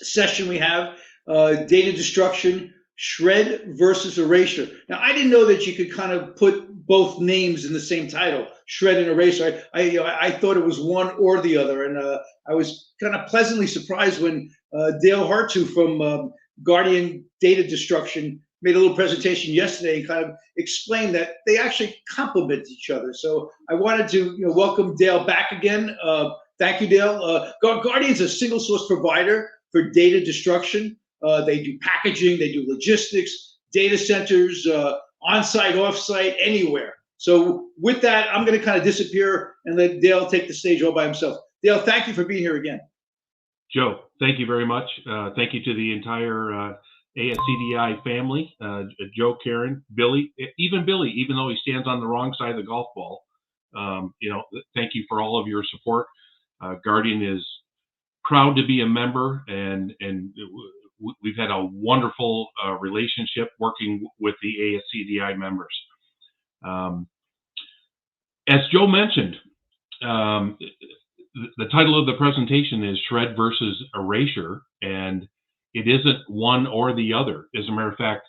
session we have, data destruction, shred versus erasure. Now, I didn't know that you could kind of put both names in the same title, shred and erasure. I thought it was one or the other, and I was kind of pleasantly surprised when Dale Hurteau from Guardian Data Destruction made a little presentation yesterday and kind of explained that they actually complement each other. So I wanted to welcome Dale back again. Thank you, Dale. Guardian's a single source provider for data destruction. They do packaging, they do logistics, data centers, on-site, off-site, anywhere. So with that, I'm going to kind of disappear and let Dale take the stage all by himself. Dale, thank you for being here again. Joe, thank you very much. Thank you to the entire ASCDI family, Joe, Karen, Billy, even though he stands on the wrong side of the golf ball. Thank you for all of your support. Guardian is proud to be a member, and we've had a wonderful relationship working with the ASCDI members. As Joe mentioned, the title of the presentation is Shred versus Erasure, and it isn't one or the other. As a matter of fact,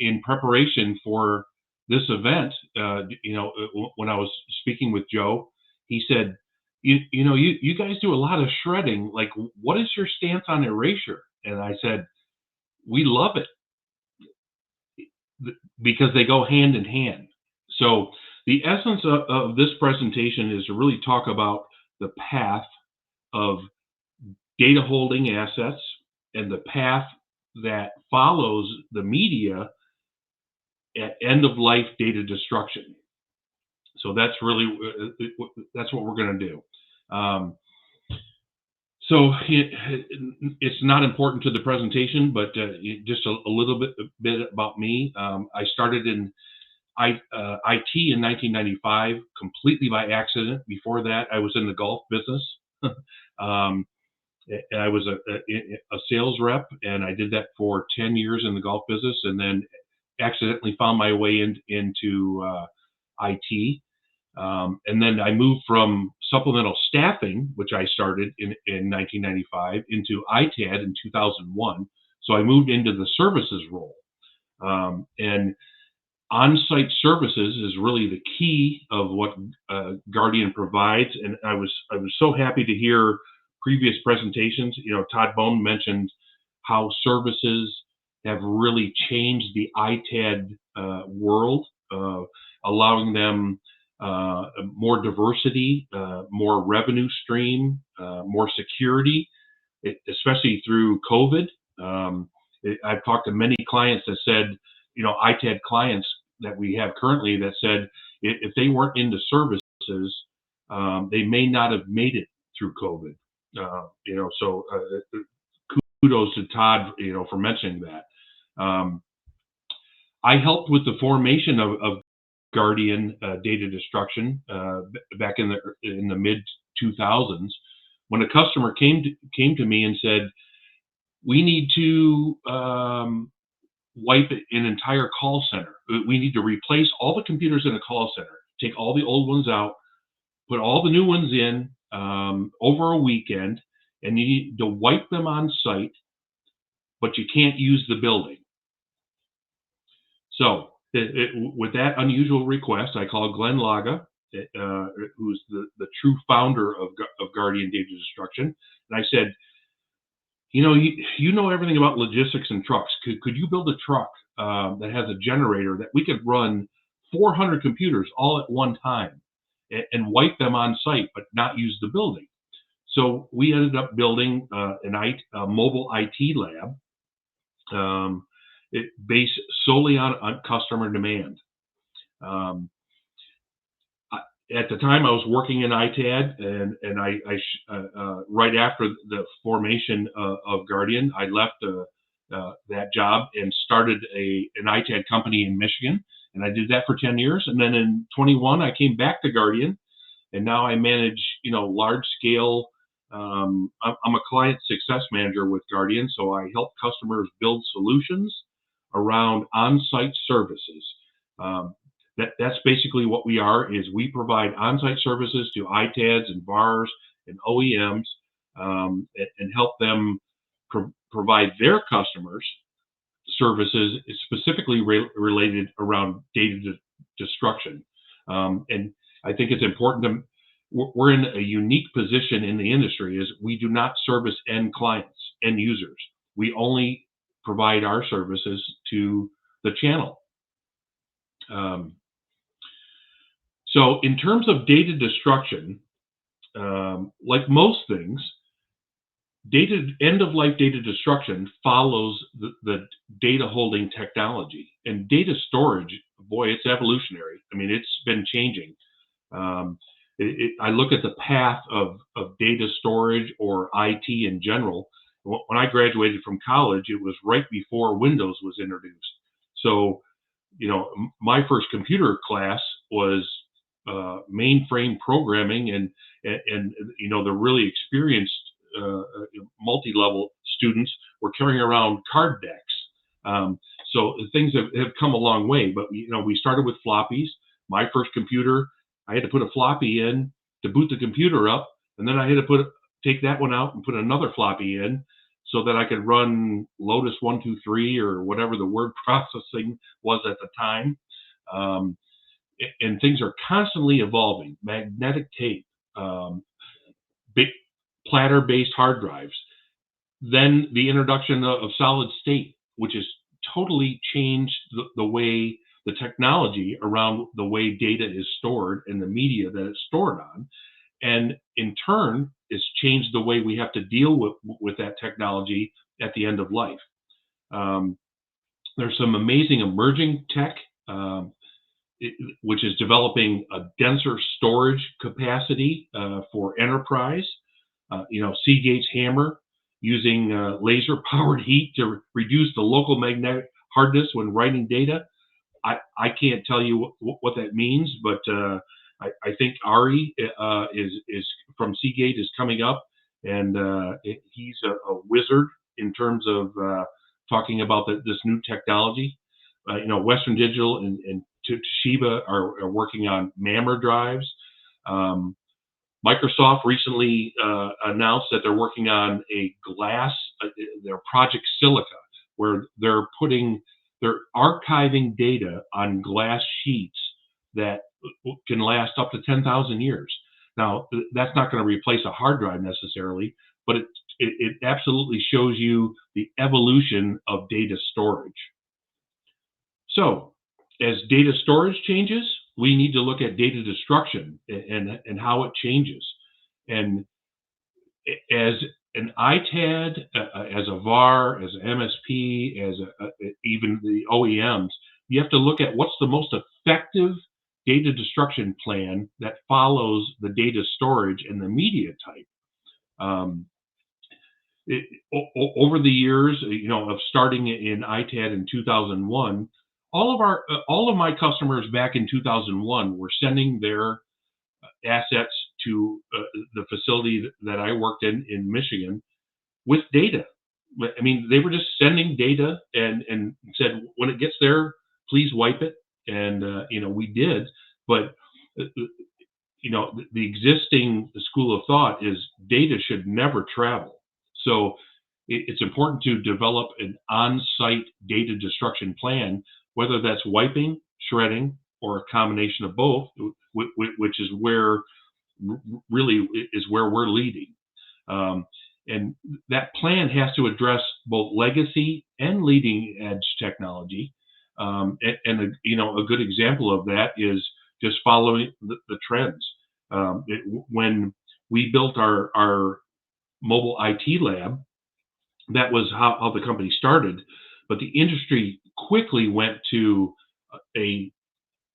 in preparation for this event, when I was speaking with Joe, he said, you guys do a lot of shredding. Like, what is your stance on erasure? And I said, we love it because they go hand in hand. So the essence of this presentation is to really talk about the path of data holding assets and the path that follows the media at end of life data destruction. So that's really, that's what we're going to do. So it's not important to the presentation, but just a little bit about me. I started in IT in 1995, completely by accident. Before that, I was in the golf business. I was a sales rep, and I did that for 10 years in the golf business, and then accidentally found my way into IT. And then I moved from supplemental staffing, which I started in 1995, into ITAD in 2001. So I moved into the services role. And on-site services is really the key of what Guardian provides. And I was so happy to hear previous presentations. Todd Bone mentioned how services have really changed the ITAD world, allowing them more diversity, more revenue stream, more security, especially through COVID. I've talked to many clients that said, ITAD clients that we have currently that said if they weren't into services, they may not have made it through COVID. So kudos to Todd, for mentioning that. I helped with the formation of Guardian Data Destruction back in the mid 2000s, when a customer came to me and said, we need to wipe an entire call center. We need to replace all the computers in a call center, take all the old ones out, put all the new ones in over a weekend, and you need to wipe them on site, but you can't use the building. So with that unusual request, I called Glenn Laga, who's the true founder of Guardian Data Destruction, and I said, you know everything about logistics and trucks. Could you build a truck that has a generator that we could run 400 computers all at one time and wipe them on site, but not use the building? So we ended up building a mobile IT lab, based solely on customer demand. At the time, I was working in ITAD, and I right after the formation of Guardian, I left that job and started an ITAD company in Michigan, and I did that for 10 years. And then in 21, I came back to Guardian, and now I manage large scale. I'm a client success manager with Guardian, so I help customers build solutions around on-site services. That's basically what we are. Is we provide on-site services to ITADs and VARs and OEMs, and help them provide their customers services specifically related around data destruction. And I think it's important to, we're in a unique position in the industry is we do not service end clients, end users. We only provide our services to the channel. So in terms of data destruction, like most things, end-of-life data destruction follows the data holding technology. And data storage, boy, it's evolutionary. I mean, it's been changing. I look at the path of data storage or IT in general. When I graduated from college, it was right before Windows was introduced. So, my first computer class was mainframe programming, and the really experienced multi-level students were carrying around card decks. So things have come a long way, but we started with floppies. My first computer, I had to put a floppy in to boot the computer up, and then I had to take that one out and put another floppy in so that I could run Lotus 1-2-3 or whatever the word processing was at the time. And things are constantly evolving. Magnetic tape, big platter-based hard drives, then the introduction of solid state, which has totally changed the way, the technology around the way data is stored and the media that it's stored on, and in turn, it's changed the way we have to deal with that technology at the end of life. There's some amazing emerging tech, which is developing a denser storage capacity for enterprise. Seagate's HAMR using laser-powered heat to reduce the local magnetic hardness when writing data. I can't tell you what that means, but I think Ari is from Seagate is coming up, and he's a wizard in terms of talking about this new technology. Western Digital and Toshiba are working on MAMR drives. Microsoft recently announced that they're working on a glass, their Project Silica, where they're archiving data on glass sheets that can last up to 10,000 years. Now, that's not going to replace a hard drive necessarily, but it absolutely shows you the evolution of data storage. So, as data storage changes, we need to look at data destruction and how it changes. And as an ITAD, as a VAR, as an MSP, as even the OEMs, you have to look at what's the most effective data destruction plan that follows the data storage and the media type. Over the years, of starting in ITAD in 2001, all of my customers back in 2001 were sending their assets to the facility that I worked in Michigan with data. I mean, they were just sending data and said, when it gets there, please wipe it. And, we did. But, the existing school of thought is data should never travel. So it's important to develop an on-site data destruction plan, whether that's wiping, shredding, or a combination of both, which is where we're leading. And that plan has to address both legacy and leading edge technology. And a good example of that is just following the trends. When we built our mobile IT lab, that was how the company started, but the industry quickly went to a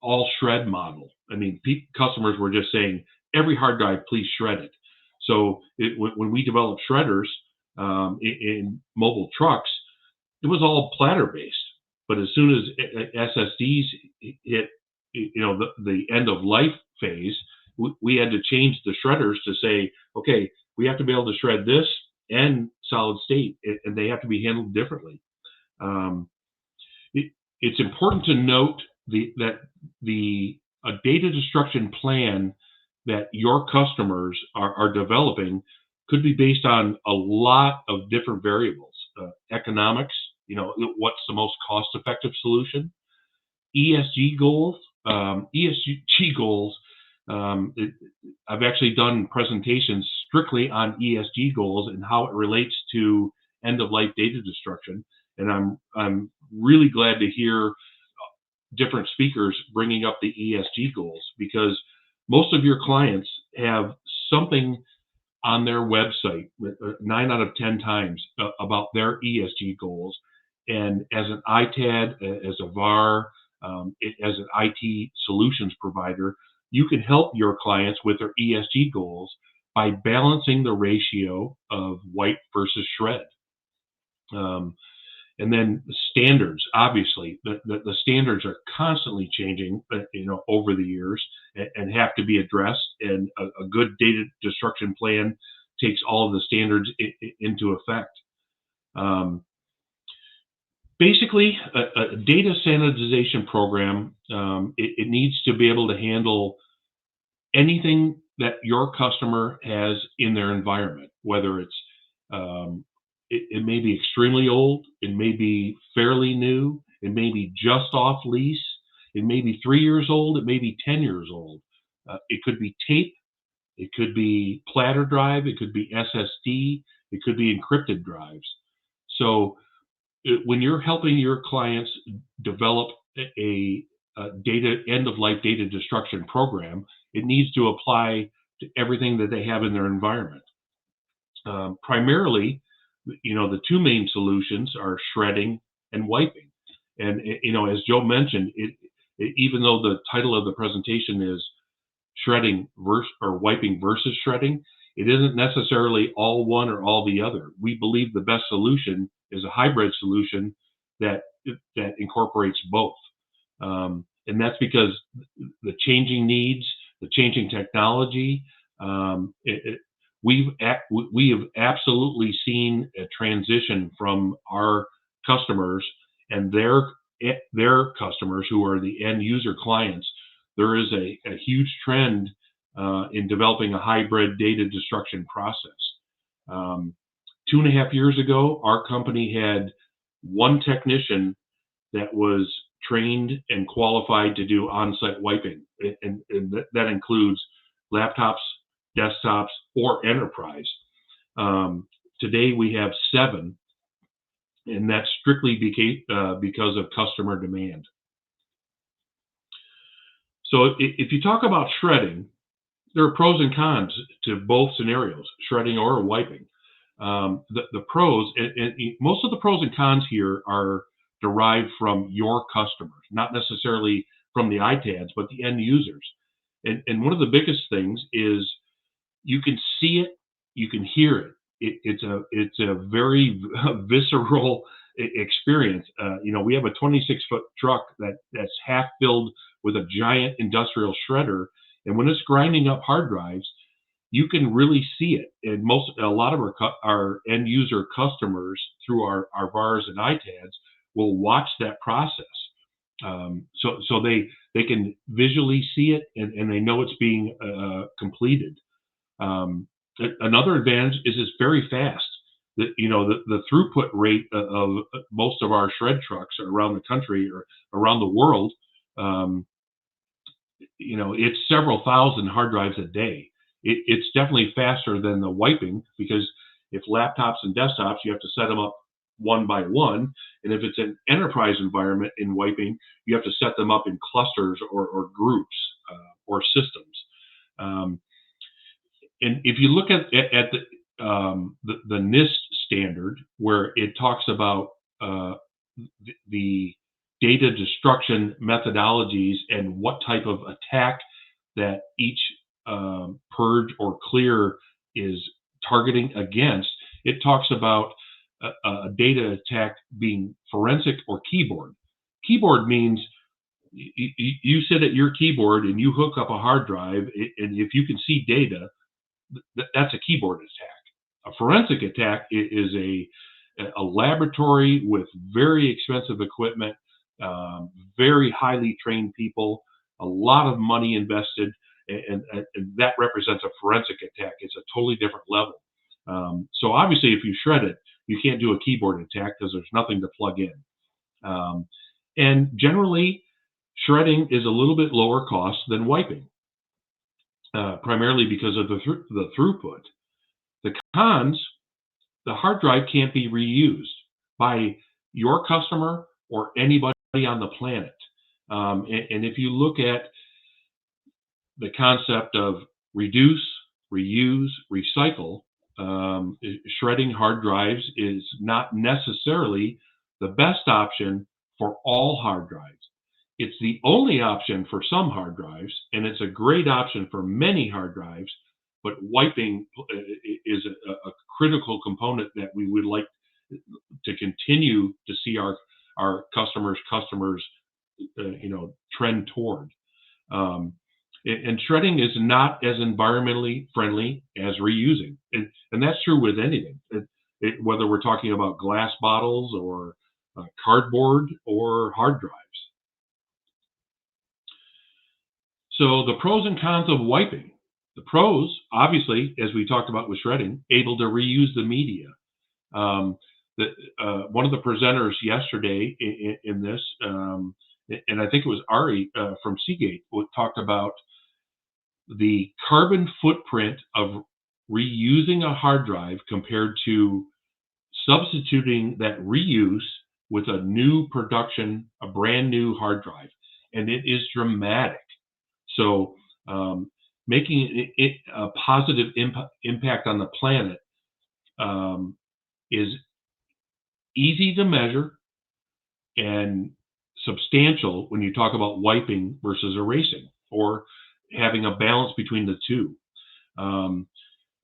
all shred model. I mean, customers were just saying, every hard drive, please shred it. So when we developed shredders in mobile trucks, it was all platter based. But as soon as SSDs hit, the end of life phase, we had to change the shredders to say, okay, we have to be able to shred this and solid state, and they have to be handled differently. It's important to note that a data destruction plan that your customers are developing could be based on a lot of different variables. economics, what's the most cost-effective solution. ESG goals, ESG goals. I've actually done presentations strictly on ESG goals and how it relates to end-of-life data destruction. And I'm really glad to hear different speakers bringing up the ESG goals, because most of your clients have something on their website 9 out of 10 times about their ESG goals. And as an ITAD, as a VAR, as an IT solutions provider, you can help your clients with their ESG goals by balancing the ratio of white versus shred. And then standards, obviously, the standards are constantly changing, over the years, and have to be addressed. And a good data destruction plan takes all of the standards into effect. Basically, a data sanitization program, it needs to be able to handle anything that your customer has in their environment, whether it's it may be extremely old, it may be fairly new, it may be just off lease, it may be 3 years old, it may be 10 years old. It could be tape, it could be platter drive, it could be SSD, it could be encrypted drives. So when you're helping your clients develop a data end-of-life data destruction program, it needs to apply to everything that they have in their environment. Primarily, the two main solutions are shredding and wiping. And as Joe mentioned, even though the title of the presentation is shredding versus or wiping versus shredding, it isn't necessarily all one or all the other. We believe the best solution is a hybrid solution that incorporates both. And that's because the changing needs, the changing technology, we have absolutely seen a transition from our customers and their customers, who are the end user clients. There is a huge trend in developing a hybrid data destruction process. 2.5 years ago, our company had one technician that was trained and qualified to do on-site wiping, and that includes laptops, desktops, or enterprise. Today we have 7, and that's strictly because of customer demand. So if you talk about shredding, there are pros and cons to both scenarios, shredding or wiping. The pros, and most of the pros and cons here are derived from your customers, not necessarily from the ITADs, but the end users. And one of the biggest things is you can see it, you can hear it. It's a very visceral experience. We have a 26-foot truck that's half filled with a giant industrial shredder, and when it's grinding up hard drives, you can really see it. And a lot of our end user customers through our VARs and ITADs will watch that process. So they can visually see it, and they know it's being completed. Another advantage is it's very fast. The throughput rate of most of our shred trucks around the country or around the world, it's several thousand hard drives a day. It's definitely faster than the wiping, because if laptops and desktops, you have to set them up one by one. And if it's an enterprise environment in wiping, you have to set them up in clusters or groups or systems. And if you look at the NIST standard, where it talks about the data destruction methodologies and what type of attack that each purge or clear is targeting against, it talks about a data attack being forensic or keyboard. Keyboard means you sit at your keyboard and you hook up a hard drive, and if you can see data, that's a keyboard attack. A forensic attack is a laboratory with very expensive equipment, very highly trained people, a lot of money invested, and that represents a forensic attack. It's a totally different level. So obviously, if you shred it, you can't do a keyboard attack because there's nothing to plug in. And generally, shredding is a little bit lower cost than wiping, primarily because of the throughput. The cons: the hard drive can't be reused by your customer or anybody on the planet. And if you look at the concept of reduce, reuse, recycle, shredding hard drives is not necessarily the best option for all hard drives. It's the only option for some hard drives, and it's a great option for many hard drives, but wiping is a critical component that we would like to continue to see our customers trend toward. And shredding is not as environmentally friendly as reusing, and that's true with anything. Whether we're talking about glass bottles or cardboard or hard drives. So the pros and cons of wiping. The pros, obviously, as we talked about with shredding, able to reuse the media. One of the presenters yesterday in this, and I think it was Ari from Seagate, talked about the carbon footprint of reusing a hard drive compared to substituting that reuse with a new production, a brand new hard drive. And it is dramatic. So making it a positive impact on the planet is easy to measure and substantial when you talk about wiping versus erasing, or having a balance between the two.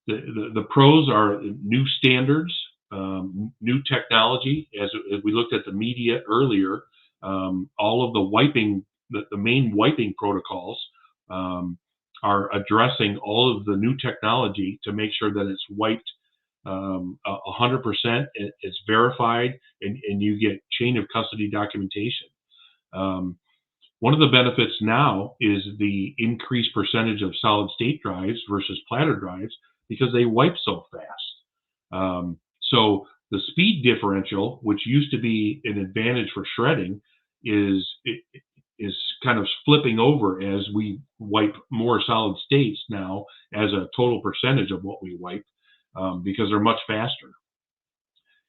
The pros are new standards, new technology. As we looked at the media earlier, all of the wiping, the main wiping protocols are addressing all of the new technology to make sure that it's wiped 100%, it's verified, and you get chain of custody documentation. One of the benefits now is the increased percentage of solid state drives versus platter drives because they wipe so fast. So the speed differential, which used to be an advantage for shredding, is kind of flipping over as we wipe more solid states now as a total percentage of what we wipe, because they're much faster.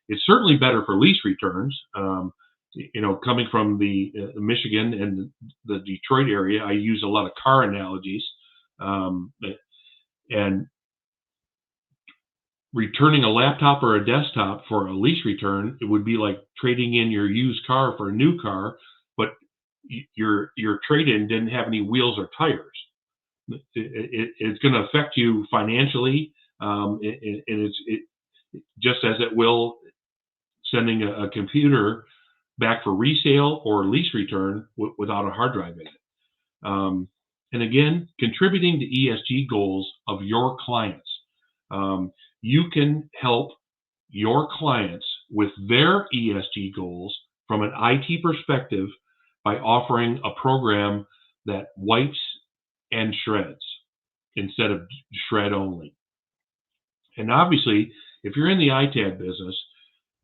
It's certainly better for lease returns. Coming from the Michigan and the Detroit area, I use a lot of car analogies, and returning a laptop or a desktop for a lease return, it would be like trading in your used car for a new car, but your trade-in didn't have any wheels or tires. It's going to affect you financially, and it's just as it will sending a computer back for resale or lease return without a hard drive in it. And again, contributing to ESG goals of your clients. You can help your clients with their ESG goals from an IT perspective by offering a program that wipes and shreds instead of shred only. And obviously, if you're in the ITAD business,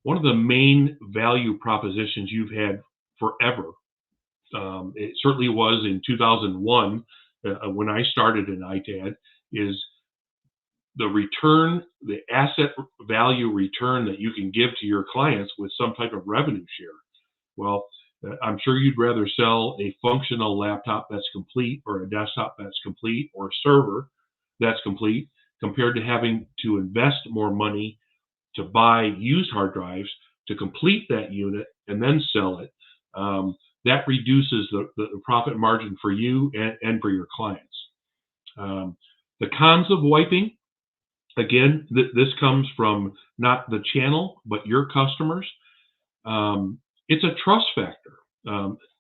one of the main value propositions you've had forever, it certainly was in 2001 when I started in ITAD, is the return, the asset value return that you can give to your clients with some type of revenue share. Well, I'm sure you'd rather sell a functional laptop that's complete, or a desktop that's complete, or a server that's complete, compared to having to invest more money to buy used hard drives to complete that unit and then sell it. That reduces the profit margin for you and for your clients. The cons of wiping, again, this comes from not the channel, but your customers. It's a trust factor.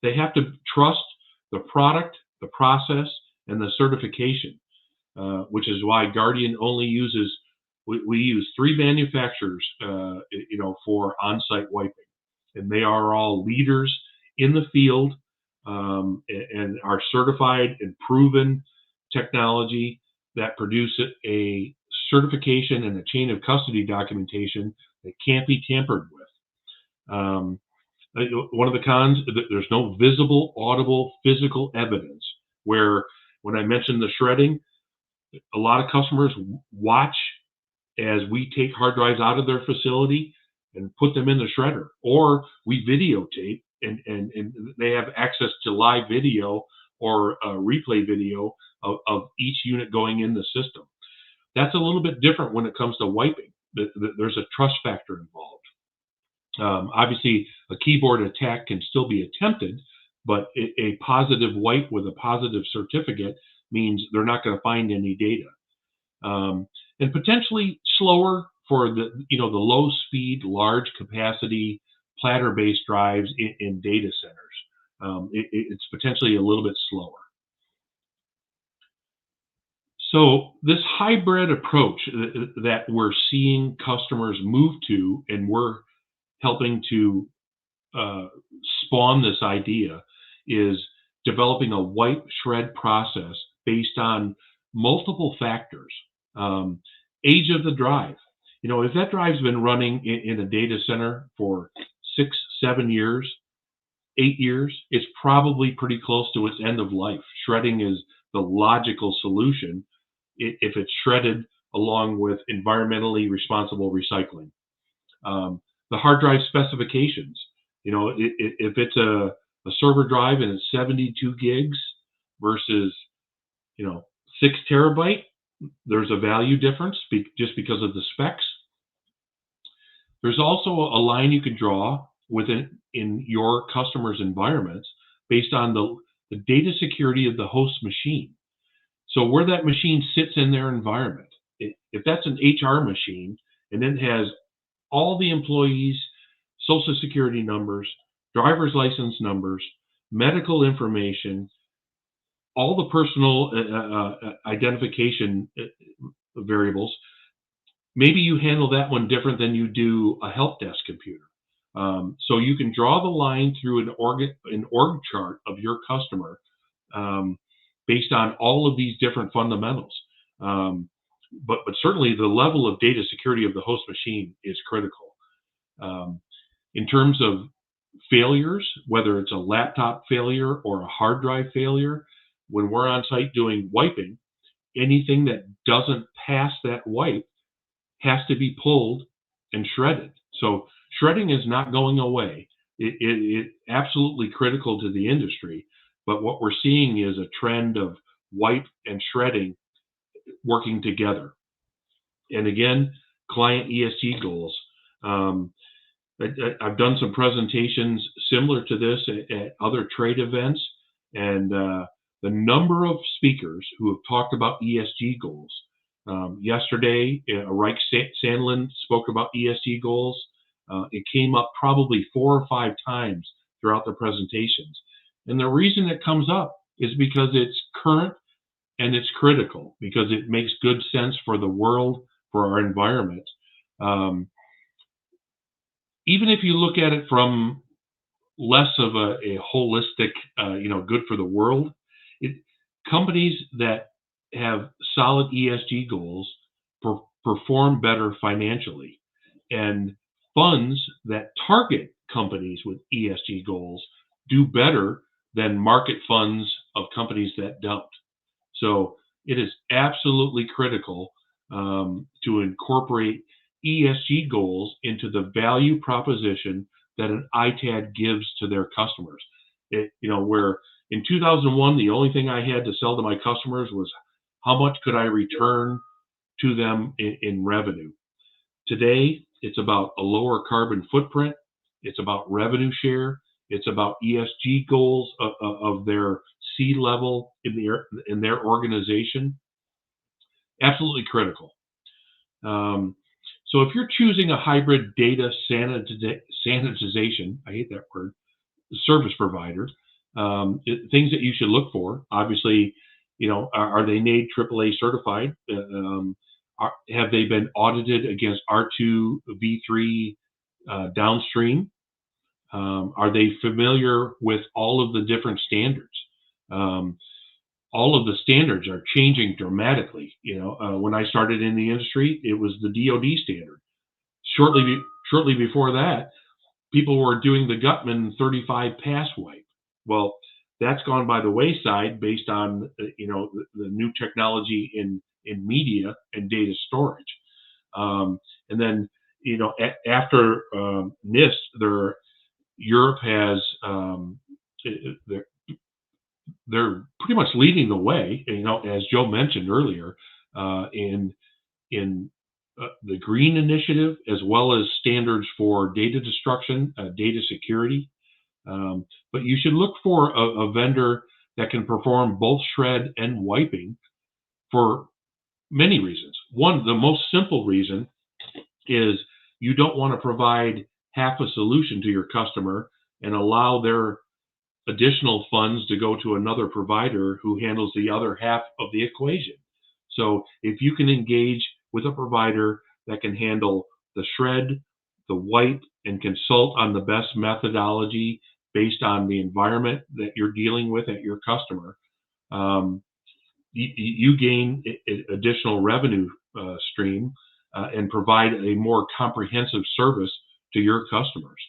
They have to trust the product, the process, and the certification, which is why Guardian only uses, we use 3 manufacturers, for on-site wiping, and they are all leaders in the field, and are certified and proven technology that produce a certification and a chain of custody documentation It can't be tampered with. One of the cons, there's no visible, audible, physical evidence. Where when I mentioned the shredding, a lot of customers watch as we take hard drives out of their facility and put them in the shredder, or we videotape and they have access to live video or replay video of each unit going in the system. That's a little bit different when it comes to wiping. There's a trust factor involved. Obviously, a keyboard attack can still be attempted, but a positive wipe with a positive certificate means they're not going to find any data. And potentially slower for the low speed, large capacity platter-based drives in data centers. It's potentially a little bit slower. So this hybrid approach that we're seeing customers move to, and we're helping to spawn this idea, is developing a wipe shred process based on multiple factors. Age of the drive. If that drive's been running in a data center for 6, 7 years, 8 years, it's probably pretty close to its end of life. Shredding is the logical solution if it's shredded along with environmentally responsible recycling. The hard drive specifications. If it's a server drive and it's 72 gigs versus 6 terabyte, there's a value difference just because of the specs. There's also a line you can draw within in your customer's environments based on the data security of the host machine. So where that machine sits in their environment. If that's an HR machine and it has all the employees' social security numbers, driver's license numbers, medical information, all the personal identification variables, maybe you handle that one different than you do a help desk computer. So you can draw the line through an org chart of your customer based on all of these different fundamentals. But certainly the level of data security of the host machine is critical. In terms of failures, whether it's a laptop failure or a hard drive failure, when we're on site doing wiping, anything that doesn't pass that wipe has to be pulled and shredded. So shredding is not going away. It's absolutely critical to the industry. But what we're seeing is a trend of wipe and shredding working together. And again, client ESG goals. I've done some presentations similar to this at other trade events, and the number of speakers who have talked about ESG goals. Yesterday, Reich Sandlin spoke about ESG goals. It came up probably 4 or 5 times throughout the presentations. And the reason it comes up is because it's current and it's critical, because it makes good sense for the world, for our environment. Even if you look at it from less of a holistic, good for the world, companies that have solid ESG goals perform better financially, and funds that target companies with ESG goals do better than market funds of companies that don't. So it is absolutely critical to incorporate ESG goals into the value proposition that an ITAD gives to their customers. Where in 2001, the only thing I had to sell to my customers was how much could I return to them in revenue. Today, it's about a lower carbon footprint. It's about revenue share. It's about ESG goals of their C-level in their organization. Absolutely critical. So if you're choosing a hybrid data sanitization, I hate that word, service provider, things that you should look for, obviously, are they NAID AAA certified? Have they been audited against R2 V3 downstream? Are they familiar with all of the different standards? All of the standards are changing dramatically. When I started in the industry, it was the DoD standard. shortly before that, people were doing the Gutman 35 pass wipe. Well, that's gone by the wayside based on the new technology in media and data storage. And then after NIST, Europe has they're pretty much leading the way. As Joe mentioned earlier, in the Green Initiative, as well as standards for data destruction, data security. But you should look for a vendor that can perform both shred and wiping for many reasons. One, the most simple reason is you don't want to provide half a solution to your customer and allow their additional funds to go to another provider who handles the other half of the equation. So if you can engage with a provider that can handle the shred, the wipe, and consult on the best methodology based on the environment that you're dealing with at your customer, you gain additional revenue stream and provide a more comprehensive service to your customers.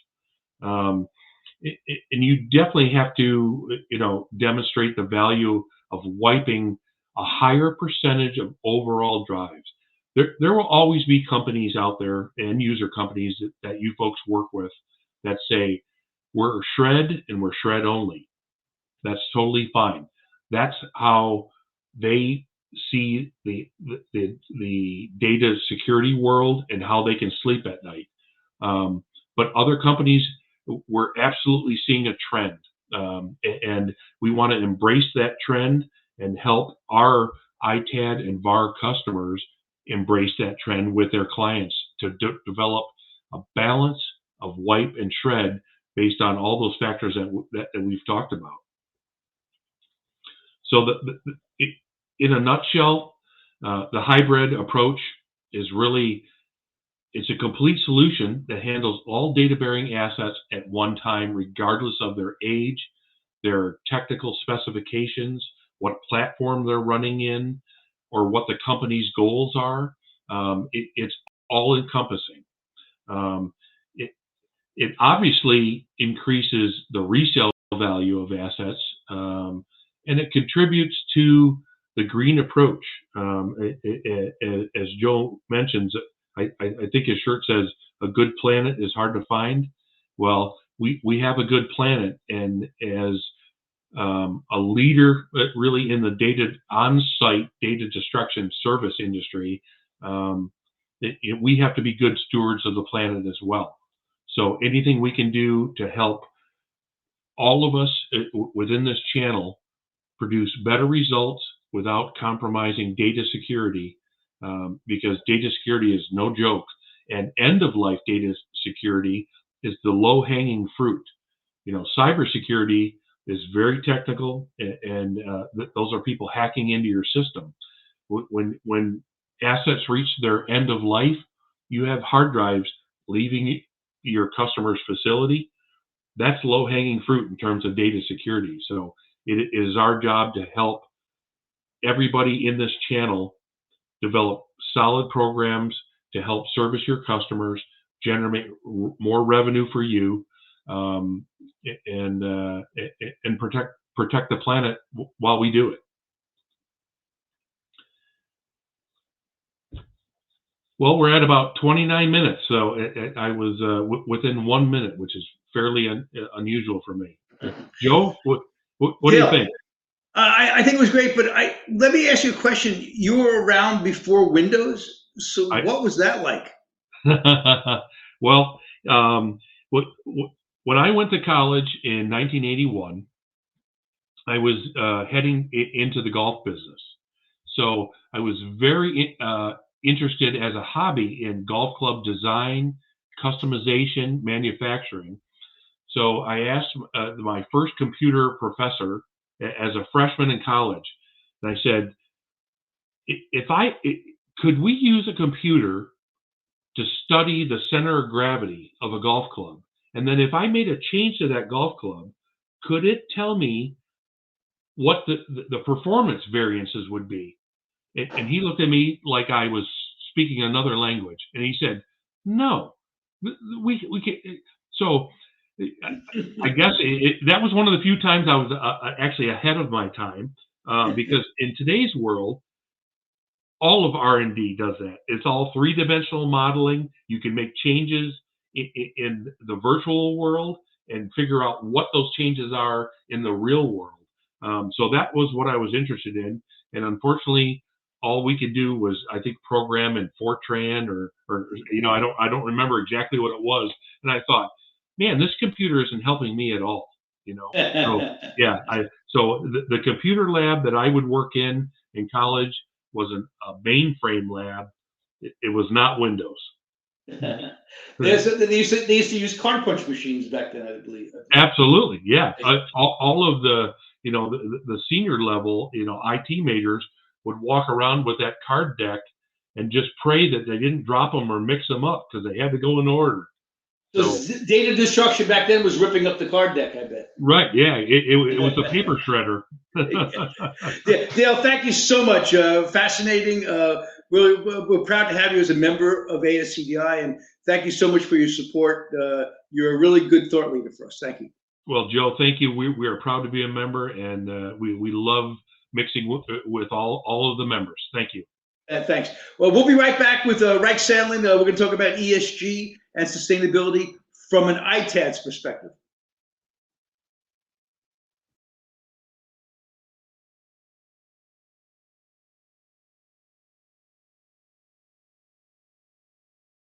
And you definitely have to, demonstrate the value of wiping a higher percentage of overall drives. There will always be companies out there, end user companies that you folks work with, that say, we're shred and we're shred only. That's totally fine. That's how they see the data security world and how they can sleep at night. But other companies, we're absolutely seeing a trend, and we want to embrace that trend and help our ITAD and VAR customers embrace that trend with their clients to develop a balance of wipe and shred based on all those factors that we've talked about. So in a nutshell, the hybrid approach is really, it's a complete solution that handles all data-bearing assets at one time, regardless of their age, their technical specifications, what platform they're running in, or what the company's goals are. It's all encompassing. It obviously increases the resale value of assets, and it contributes to the green approach. As Joe mentions, I think his shirt says, "A good planet is hard to find." Well, we have a good planet, and as a leader really in the data on-site data destruction service industry, we have to be good stewards of the planet as well. So anything we can do to help all of us within this channel produce better results without compromising data security, because data security is no joke, and end-of-life data security is the low-hanging fruit. Cybersecurity is very technical, and those are people hacking into your system. When assets reach their end of life, you have hard drives leaving your customer's facility. That's low-hanging fruit in terms of data security. So it is our job to help everybody in this channel develop solid programs to help service your customers, generate more revenue for you, and protect the planet while we do it. Well, we're at about 29 minutes, so I was within 1 minute, which is fairly unusual for me. Joe, what do you think? I think it was great, but let me ask you a question. You were around before Windows, so what was that like? Well, when I went to college in 1981, I was heading into the golf business. So I was very interested as a hobby in golf club design, customization, manufacturing. So I asked my first computer professor as a freshman in college, and I said, could we use a computer to study the center of gravity of a golf club? And then if I made a change to that golf club, could it tell me what the performance variances would be? And he looked at me like I was speaking another language. And he said, no, we can, so I guess that was one of the few times I was actually ahead of my time, because in today's world, all of R&D does that. It's all three-dimensional modeling. You can make changes in the virtual world and figure out what those changes are in the real world. So that was what I was interested in. And unfortunately, all we could do was, I think, program in Fortran or I don't remember exactly what it was. And I thought, man, this computer isn't helping me at all. So yeah, so the computer lab that I would work in college was a mainframe lab. It was not Windows. They used to use card punch machines back then, I believe. Absolutely, yeah. All of the senior level IT majors would walk around with that card deck and just pray that they didn't drop them or mix them up because they had to go in order. So data destruction back then was ripping up the card deck, I bet. Right, yeah. It was a paper shredder. Dale, thank you so much. Fascinating. We're proud to have you as a member of ASCDI, and thank you so much for your support. You're a really good thought leader for us. Thank you. Well, Joe, thank you. We are proud to be a member, and we love mixing with all of the members. Thank you. Thanks. Well, we'll be right back with Reich Sandlin. We're going to talk about ESG and sustainability from an ITAD's perspective.